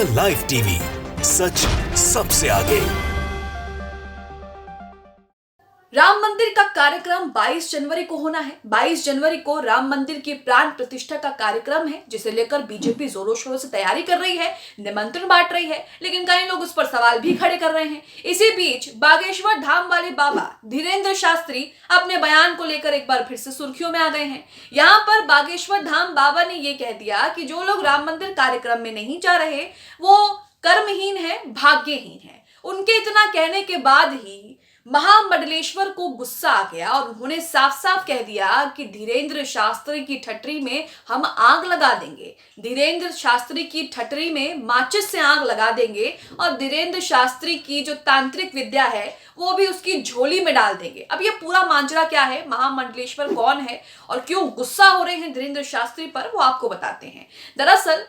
India live TV, सच सबसे आगे। राम मंदिर का कार्यक्रम 22 जनवरी को होना है। 22 जनवरी को राम मंदिर की प्राण प्रतिष्ठा का कार्यक्रम है, जिसे लेकर बीजेपी जोरों शोरों से तैयारी कर रही है, निमंत्रण बांट रही है, लेकिन कई लोग उस पर सवाल भी खड़े कर रहे हैं। इसी बीच बागेश्वर धाम वाले बाबा धीरेंद्र शास्त्री अपने बयान को लेकर एक बार फिर से सुर्खियों में आ गए हैं। यहाँ पर बागेश्वर धाम बाबा ने यह कह दिया कि जो लोग राम मंदिर कार्यक्रम में नहीं जा रहे वो कर्महीन है, भाग्यहीन है। उनके इतना कहने के बाद ही महामंडलेश्वर को गुस्सा आ गया और उन्होंने साफ साफ कह दिया कि धीरेंद्र शास्त्री की ठटरी में हम आग लगा देंगे, धीरेंद्र शास्त्री की ठटरी में माचिस से आग लगा देंगे और धीरेंद्र शास्त्री की जो तांत्रिक विद्या है वो भी उसकी झोली में डाल देंगे। अब ये पूरा मांजरा क्या है, महामंडलेश्वर कौन है और क्यों गुस्सा हो रहे हैं धीरेंद्र शास्त्री पर, वो आपको बताते हैं। दरअसल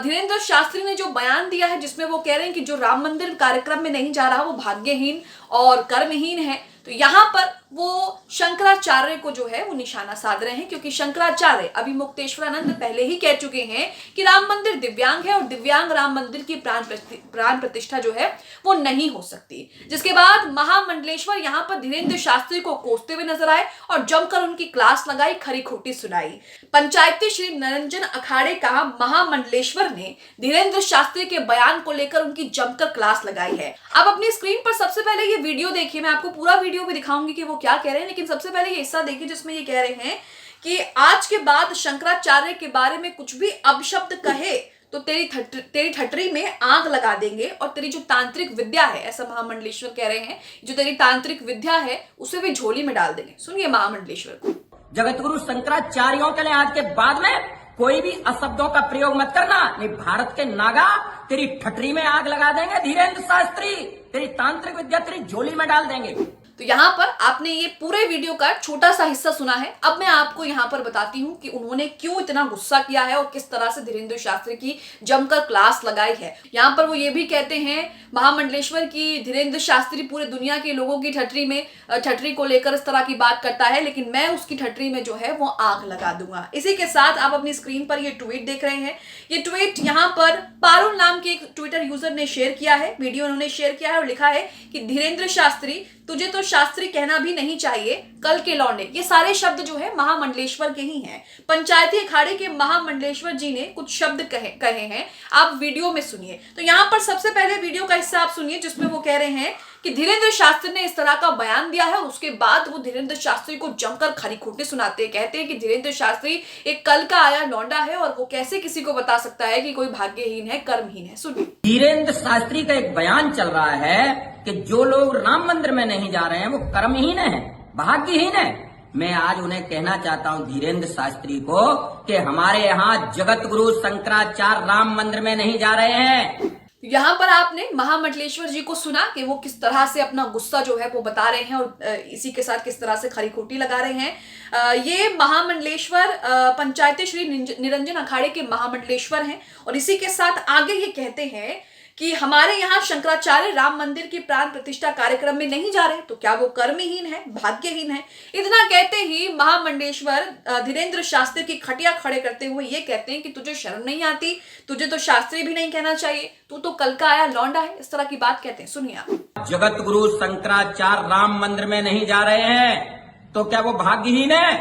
धीरेंद्र शास्त्री ने जो बयान दिया है जिसमें वो कह रहे हैं कि जो राम मंदिर कार्यक्रम में नहीं जा रहा वो भाग्यहीन और कर्महीन है, तो यहाँ पर वो शंकराचार्य को जो है वो निशाना साध रहे हैं, क्योंकि शंकराचार्य अभी मुक्तेश्वरानंद पहले ही कह चुके हैं कि राम मंदिर दिव्यांग है और दिव्यांग राम मंदिर की प्राण प्रतिष्ठा जो है वो नहीं हो सकती। जिसके बाद महामंडलेश्वर यहाँ पर धीरेंद्र शास्त्री को कोसते हुए नजर आए और जमकर उनकी क्लास लगाई, खरी खोटी सुनाई। पंचायती श्री निरंजन अखाड़े का महामंडलेश्वर ने धीरेंद्र शास्त्री के बयान को लेकर उनकी जमकर क्लास लगाई है। अब अपनी स्क्रीन पर सबसे पहले ये वीडियो देखिए, मैं आपको पूरा वीडियो भी दिखाऊंगी कि वो क्या कह रहे हैं, लेकिन सबसे पहले ये हिस्सा देखिए जिसमें ये कह रहे हैं कि आज के बाद शंकराचार्य के बारे में कुछ भी अपशब्द कहे तो तेरी ठटरी में आग लगा देंगे और तेरी जो तांत्रिक विद्या है, ऐसा महामंडलेश्वर कह रहे हैं, जो तेरी तांत्रिक विद्या है उसे भी झोली में डाल देंगे। सुनिए महामंडलेश्वर को। जगतगुरु शंकराचार्यों के लिए आज के बाद में कोई भी अशब्दों का प्रयोग मत करना, नहीं भारत के नागा तेरी ठटरी में आग लगा देंगे, धीरेंद्र शास्त्री तेरी तांत्रिक विद्या तेरी झोली में डाल देंगे। तो यहाँ पर आपने ये पूरे वीडियो का छोटा सा हिस्सा सुना है। अब मैं आपको यहाँ पर बताती हूँ कि उन्होंने क्यों इतना गुस्सा किया है और किस तरह से धीरेंद्र शास्त्री की जमकर क्लास लगाई है। यहाँ पर वो ये भी कहते हैं महामंडलेश्वर की धीरेंद्र शास्त्री पूरे दुनिया के लोगों की ठटरी को लेकर इस तरह की बात करता है, लेकिन मैं उसकी ठटरी में जो है वो आग लगा दूंगा। इसी के साथ आप अपनी स्क्रीन पर ये ट्वीट देख रहे हैं। ये ट्वीट यहाँ पर पारुल नाम के एक ट्विटर यूजर ने शेयर किया है, वीडियो उन्होंने शेयर किया है और लिखा है कि धीरेंद्र शास्त्री तुझे तो शास्त्री कहना भी नहीं चाहिए, कल के लौंडे। ये सारे शब्द जो है महामंडलेश्वर के ही हैं। पंचायती अखाड़े के महामंडलेश्वर जी ने कुछ शब्द कहे हैं, आप वीडियो में सुनिए। तो यहाँ पर सबसे पहले वीडियो का हिस्सा आप सुनिए जिसमें वो कह रहे हैं कि धीरेंद्र शास्त्री ने इस तरह का बयान दिया है और उसके बाद वो धीरेंद्र शास्त्री को जमकर खरी खोटी सुनाते हैं। कहते हैं कि धीरेंद्र शास्त्री एक कल का आया लौंडा है और वो कैसे किसी को बता सकता है कि कोई भाग्यहीन है, कर्महीन है। सुनिए। धीरेंद्र शास्त्री का एक बयान चल रहा है कि जो लोग राम मंदिर में नहीं जा रहे हैं वो कर्महीन है, भाग्यहीन है। मैं आज उन्हें कहना चाहता हूं धीरेंद्र शास्त्री को कि हमारे यहाँ जगत गुरु शंकराचार्य राम मंदिर में नहीं जा रहे हैं। यहाँ पर आपने महामंडलेश्वर जी को सुना कि वो किस तरह से अपना गुस्सा जो है वो बता रहे हैं और इसी के साथ किस तरह से खरी खोटी लगा रहे हैं। ये महामंडलेश्वर पंचायती श्री निरंजन अखाड़े के महामंडलेश्वर हैं और इसी के साथ आगे ये कहते हैं कि हमारे यहाँ शंकराचार्य राम मंदिर की प्राण प्रतिष्ठा कार्यक्रम में नहीं जा रहे, तो क्या वो कर्महीन है, भाग्यहीन है। इतना कहते ही महामंडलेश्वर धीरेंद्र शास्त्री की खटिया खड़े करते हुए ये कहते हैं कि तुझे शर्म नहीं आती, तुझे तो शास्त्री भी नहीं कहना चाहिए, तू तो कल का आया लौंडा है। इस तरह की बात कहते हैं, सुनिए आप। जगत गुरु शंकराचार्य राम मंदिर में नहीं जा रहे हैं तो क्या वो भाग्यहीन है?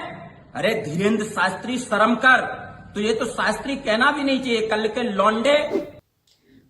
अरे धीरेंद्र शास्त्री शर्म कर, तुझे तो शास्त्री कहना भी नहीं चाहिए, कल के लौंडे।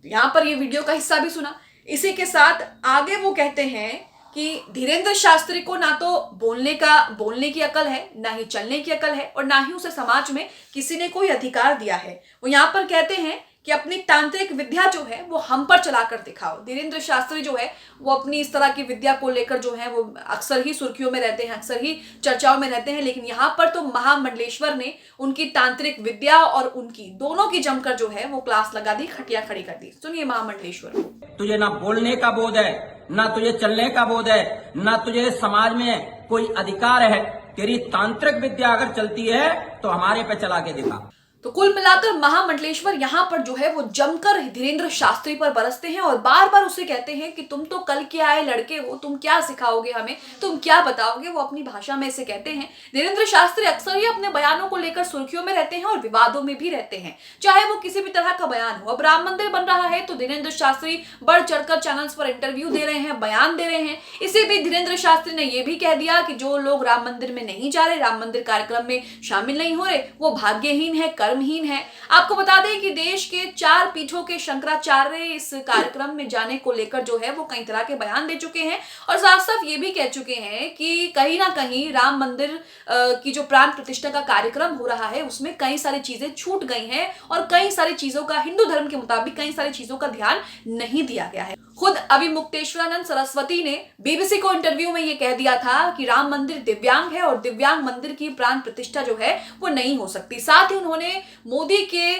यहाँ पर ये वीडियो का हिस्सा भी सुना। इसी के साथ आगे वो कहते हैं कि धीरेंद्र शास्त्री को ना तो बोलने की अकल है, ना ही चलने की अकल है और ना ही उसे समाज में किसी ने कोई अधिकार दिया है। वो यहाँ पर कहते हैं कि अपनी तांत्रिक विद्या जो है वो हम पर चलाकर दिखाओ। धीरेंद्र शास्त्री जो है वो अपनी इस तरह की विद्या को लेकर जो है वो अक्सर ही सुर्खियों में रहते हैं, अक्सर ही चर्चाओं में रहते हैं, लेकिन यहाँ पर तो महामंडलेश्वर ने उनकी तांत्रिक विद्या और उनकी दोनों की जमकर जो है वो क्लास लगा दी, खटिया खड़ी कर दी। सुनिए महामंडलेश्वर को। तुझे ना बोलने का बोध है, ना तुझे चलने का बोध है, ना तुझे समाज में कोई अधिकार है। तेरी तांत्रिक विद्या अगर चलती है तो हमारे पे चला के दिखा। तो कुल मिलाकर महामंडलेश्वर यहाँ पर जो है वो जमकर धीरेन्द्र शास्त्री पर बरसते हैं और बार बार उसे कहते हैं कि तुम तो कल के आए लड़के हो, तुम क्या सिखाओगे हमें, तुम क्या बताओगे। वो अपनी भाषा में इसे कहते हैं। धीरेन्द्र शास्त्री अक्सर ही अपने बयानों को लेकर सुर्खियों में रहते हैं और विवादों में भी रहते हैं, चाहे वो किसी भी तरह का बयान हो। अब राम मंदिर बन रहा है तो धीरेन्द्र शास्त्री बढ़ चढ़कर चैनल्स पर इंटरव्यू दे रहे हैं, बयान दे रहे हैं। इसी बीच धीरेन्द्र शास्त्री ने यह भी कह दिया कि जो लोग राम मंदिर में नहीं जा रहे, राम मंदिर कार्यक्रम में शामिल नहीं हो रहे, वो भाग्यहीन है, कर्महीन है। आपको बता दें कि देश के 4 पीठों के शंकराचार्य इस कार्यक्रम में जाने को लेकर जो है वो कई तरह के बयान दे चुके हैं और साफ साफ ये भी कह चुके हैं कि कहीं ना कहीं राम मंदिर की जो प्राण प्रतिष्ठा का कार्यक्रम हो रहा है उसमें कई सारी चीजें छूट गई हैं और कई सारी चीजों का हिंदू धर्म के मुताबिक कई सारी चीजों का ध्यान नहीं दिया गया है। खुद अभी मुक्तेश्वरानंद सरस्वती ने बीबीसी को इंटरव्यू में ये कह दिया था कि राम मंदिर दिव्यांग है और दिव्यांग मंदिर की प्राण प्रतिष्ठा जो है वो नहीं हो सकती। साथ ही उन्होंने मोदी के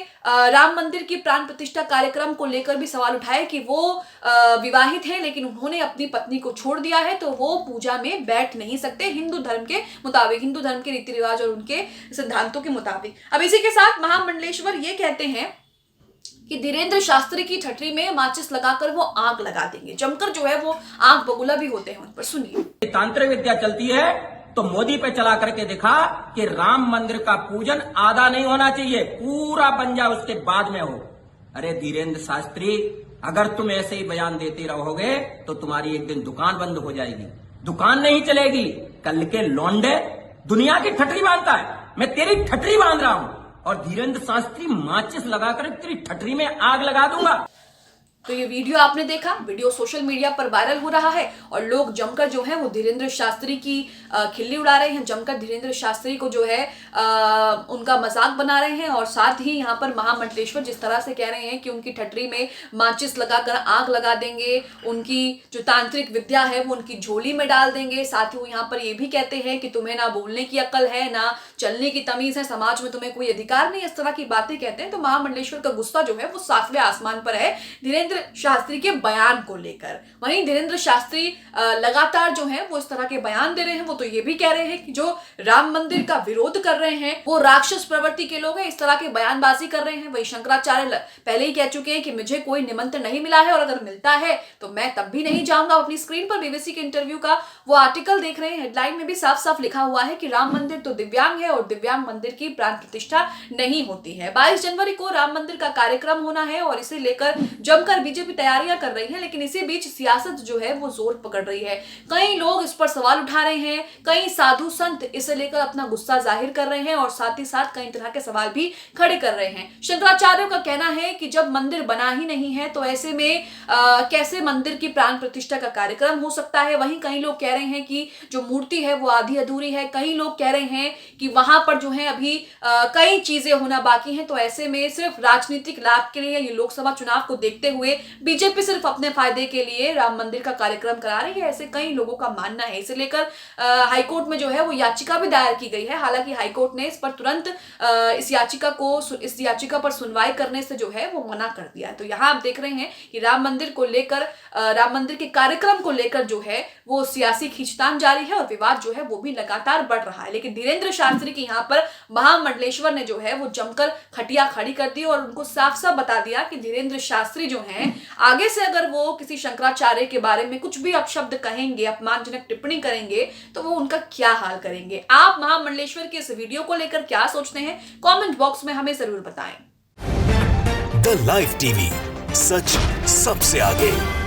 राम मंदिर की प्राण प्रतिष्ठा कार्यक्रम को लेकर भी सवाल उठाए कि वो विवाहित हैं लेकिन उन्होंने अपनी पत्नी को छोड़ दिया है तो वो पूजा में बैठ नहीं सकते हिंदू धर्म के मुताबिक, हिंदू धर्म के रीति रिवाज और उनके सिद्धांतों के मुताबिक। अब इसी के साथ महामंडलेश्वर ये कहते हैं कि धीरेन्द्र शास्त्री की छतरी में माचिस लगाकर वो आग लगा देंगे। जमकर जो है वो आग बबूला भी होते हैं उन पर। सुनिए। तांत्रिक विद्या चलती है तो मोदी पे चला करके दिखा कि राम मंदिर का पूजन आधा नहीं होना चाहिए, पूरा बन जाए उसके बाद में हो। अरे धीरेन्द्र शास्त्री, अगर तुम ऐसे ही बयान देते रहोगे तो तुम्हारी एक दिन दुकान बंद हो जाएगी, दुकान नहीं चलेगी। कल के लौंडे दुनिया की ठटरी बांधता है, मैं तेरी ठटरी बांध रहा हूं और धीरेन्द्र शास्त्री माचिस लगाकर तेरी ठटरी में आग लगा दूंगा। तो ये वीडियो आपने देखा, वीडियो सोशल मीडिया पर वायरल हो रहा है और लोग जमकर जो है वो धीरेन्द्र शास्त्री की खिल्ली उड़ा रहे हैं, जमकर धीरेन्द्र शास्त्री को जो है उनका मजाक बना रहे हैं और साथ ही यहाँ पर महामंडलेश्वर जिस तरह से कह रहे हैं कि उनकी ठटरी में माचिस लगाकर आग लगा देंगे, उनकी जो तांत्रिक विद्या है वो उनकी झोली में डाल देंगे। साथ ही वो यहाँ पर ये भी कहते हैं कि तुम्हें ना बोलने की अक्ल है, ना चलने की तमीज है, समाज में तुम्हें कोई अधिकार नहीं, इस तरह की बातें कहते हैं। तो महामंडलेश्वर का गुस्सा जो है वो 7वें आसमान पर है धीरेन्द्र शास्त्री के बयान को लेकर। वहीं धीरेन्द्र शास्त्री लगातार जो है वो इस तरह के बयान दे रहे हैं। वो तो ये भी कह रहे हैं कि जो राम मंदिर का विरोध कर रहे हैं वो राक्षस प्रवृत्ति के लोग हैं, इस तरह के बयानबाजी कर रहे हैं। वही शंकराचार्य पहले ही कह चुके हैं कि मुझे कोई निमंत्रण नहीं मिला है और अगर मिलता है तो मैं तब भी नहीं जाऊंगा। अपनी स्क्रीन पर बीबीसी के इंटरव्यू का वो आर्टिकल देख रहे हैं, हेडलाइन में भी साफ साफ लिखा हुआ है कि राम मंदिर तो दिव्यांग है और दिव्यांग मंदिर की प्राण प्रतिष्ठा नहीं होती है। 22 जनवरी को राम मंदिर का कार्यक्रम होना है और इसे लेकर जमकर बीजेपी तैयारियां कर रही है, लेकिन इसी बीच सियासत जो है वो जोर पकड़ रही है। कई लोग इस पर सवाल उठा रहे हैं, कई साधु संत इसे लेकर अपना गुस्सा जाहिर कर रहे हैं और साथ ही साथ कई तरह के सवाल भी खड़े कर रहे हैं। शंकराचार्यों का कहना है कि जब मंदिर बना ही नहीं है तो ऐसे में कैसे मंदिर की प्राण प्रतिष्ठा का कार्यक्रम हो सकता है। वहीं कई लोग कह रहे हैं कि जो मूर्ति है वो आधी अधूरी है, कई लोग कह रहे हैं कि वहां पर जो है अभी कई चीजें होना बाकी हैं। तो ऐसे में सिर्फ राजनीतिक लाभ के लिए, ये लोकसभा चुनाव को देखते हुए बीजेपी सिर्फ अपने फायदे के लिए राम मंदिर का कार्यक्रम करा रही है, ऐसे कई लोगों का मानना है। इसे लेकर हाईकोर्ट में जो है वो याचिका भी दायर की गई है। हालांकि हाईकोर्ट ने इस पर तुरंत इस याचिका पर सुनवाई करने से जो है वो मना कर दिया है। तो यहाँ आप देख रहे हैं कि राम मंदिर को लेकर, राम मंदिर के कार्यक्रम को लेकर जो है वो सियासी खींचतान जारी है और विवाद जो है वो भी लगातार बढ़ रहा है। लेकिन धीरेन्द्र शास्त्री की यहाँ पर महामंडलेश्वर ने जो है वो जमकर खटिया खड़ी कर दी और उनको साफ साफ बता दिया कि धीरेन्द्र शास्त्री जो है आगे से अगर वो किसी शंकराचार्य के बारे में कुछ भी अपशब्द कहेंगे, अपमानजनक टिप्पणी करेंगे तो वो उनका क्या हाल करेंगे। आप महामंडलेश्वर के इस वीडियो को लेकर क्या सोचते हैं, कमेंट बॉक्स में हमें जरूर बताएं। द लाइव टीवी, सच सबसे आगे।